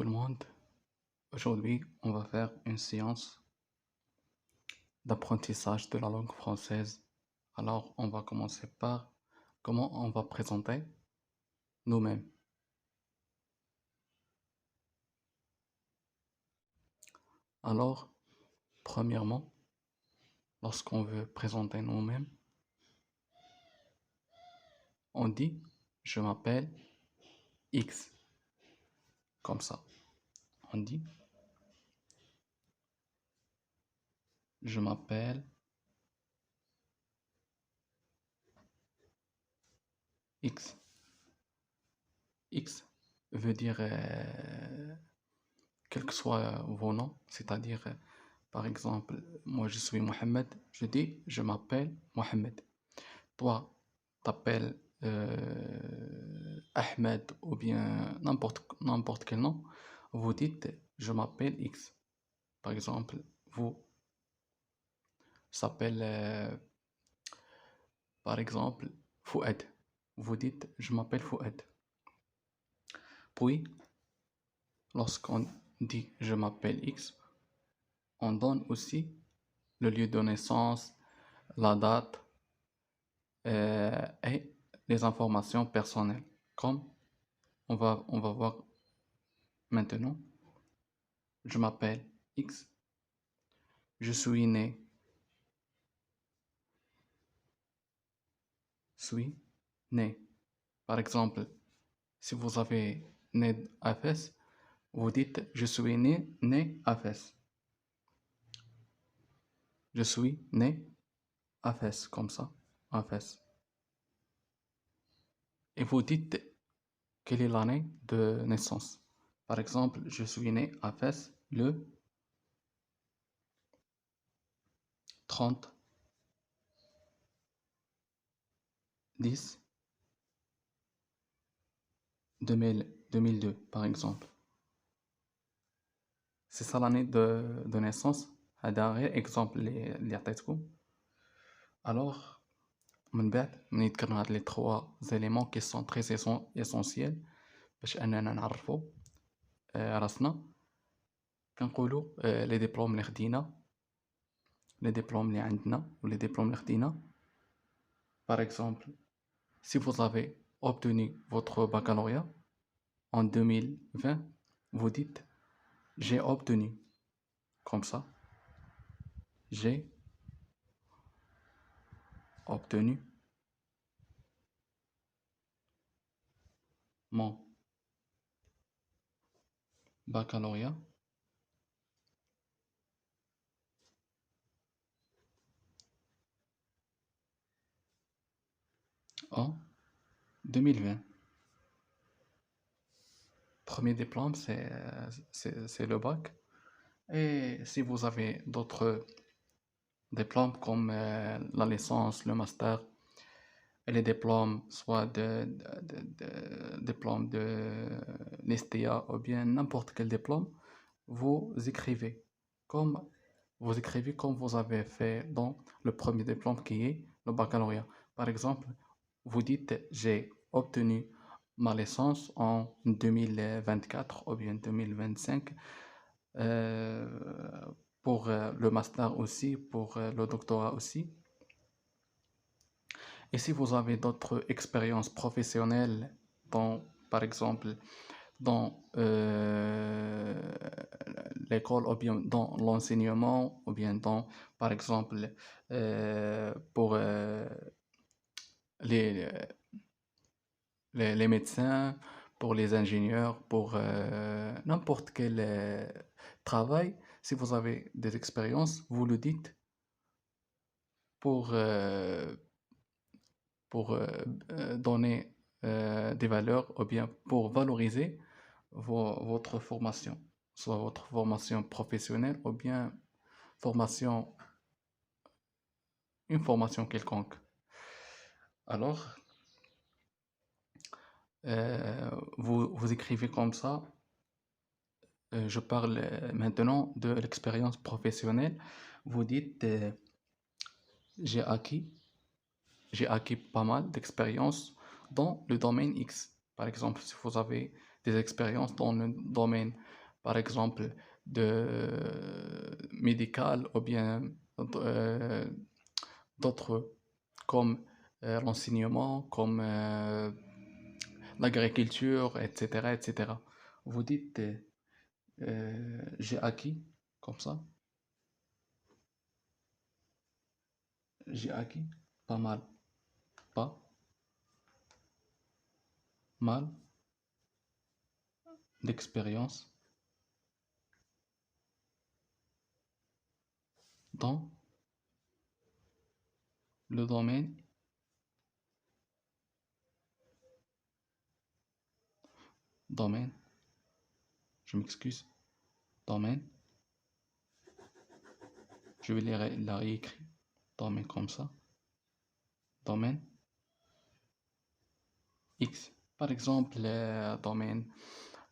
tout le monde. Aujourd'hui, on va faire une séance d'apprentissage de la langue française. Alors, on va commencer par comment on va présenter nous-mêmes. Alors, premièrement, lorsqu'on veut présenter nous-mêmes, on dit je m'appelle X. Comme ça. On dit je m'appelle X. X veut dire quels que soient vos noms, c'est-à-dire par exemple, moi je suis Mohamed, je dis je m'appelle Mohamed. Toi, t'appelles Ahmed ou bien n'importe quel nom, vous dites je m'appelle X. Par exemple, vous s'appelle par exemple Fouad. Vous dites je m'appelle Fouad. Puis, lorsqu'on dit je m'appelle X, on donne aussi le lieu de naissance, la date et les informations personnelles. Comme on va voir maintenant, je m'appelle X, je suis né, Par exemple, si vous avez né à Fès, vous dites je suis né à Fès. Je suis né à Fès, comme ça, à Fès. Et vous dites quelle est l'année de naissance. Par exemple, je suis né à Fès le 30 10 2002, par exemple. C'est ça l'année de naissance. هذا exemple اللي عطيتكم. Alors, من بعد ملي ذكرنا هاد لي 3 éléments qui sont très essentiels باش اننا نعرفوا راسنا كنقولوا لي ديبلوم اللي خدينا لي ديبلوم اللي عندنا و لي ديبلوم اللي خدينا. Par exemple, si vous avez obtenu votre baccalauréat en 2020, vous dites j'ai obtenu, comme ça, j'ai obtenu mon baccalauréat en 2020. Premier diplôme, c'est le bac. Et si vous avez d'autres diplômes comme la licence, le master, et les diplômes, soit diplôme de l'ESTIA ou bien n'importe quel diplôme, vous écrivez comme vous avez fait dans le premier diplôme qui est le baccalauréat. Par exemple, vous dites j'ai obtenu ma licence en 2024 ou bien 2025, pour le master aussi, pour le doctorat aussi. Et si vous avez d'autres expériences professionnelles, par exemple dans l'école ou bien dans l'enseignement ou bien par exemple pour les, les médecins, pour les ingénieurs, pour n'importe quel travail, si vous avez des expériences, vous le dites pour donner des valeurs ou bien pour valoriser votre formation, soit votre formation professionnelle ou bien une formation quelconque. Alors, vous écrivez comme ça. Je parle maintenant de l'expérience professionnelle. Vous dites j'ai acquis pas mal d'expérience dans le domaine X. Par exemple, si vous avez des expériences dans le domaine par exemple de médical ou bien d'autres comme l'enseignement, comme l'agriculture, etc., etc. Vous dites j'ai acquis comme ça, j'ai acquis pas mal, pas mal d'expérience dans le domaine, je m'excuse, domaine, je vais la réécrire, domaine comme ça, domaine X. Par exemple, domaine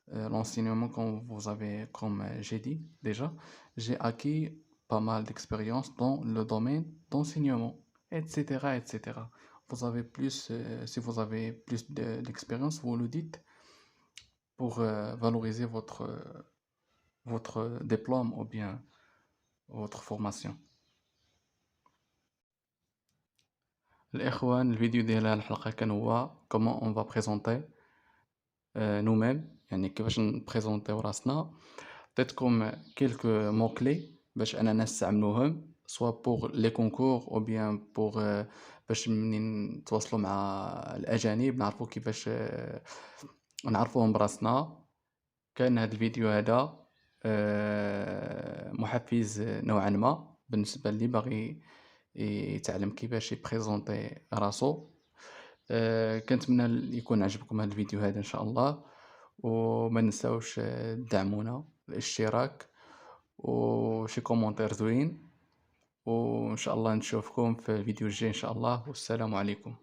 l'enseignement, comme vous avez, comme j'ai dit déjà, j'ai acquis pas mal d'expérience dans le domaine d'enseignement, etc., etc. Vous avez plus, si vous avez plus d'expérience, vous le dites pour valoriser votre diplôme ou bien votre formation. الإخوان الفيديو ديال الحلقة كان هو comment on va présenter nous-mêmes يعني كيفاش نبريزونطيو راسنا عطيتكم quelques mots clés باش اننا نستعملوهم سوا بور لي كونكور او بيان بور باش منين نتواصلوا مع الاجانب نعرفوا كيفاش نعرفوهم براسنا. كان هذا الفيديو هذا محفز نوعا ما بالنسبه اللي باغي يتعلم كيفاش يبريزونطي راسو. كنتمنى يكون عجبكم هذا الفيديو هذا ان شاء الله، وما ننساوش تدعمونا الاشتراك وشي كومونتير زوين، وان شاء الله نشوفكم في الفيديو الجاي ان شاء الله، والسلام عليكم.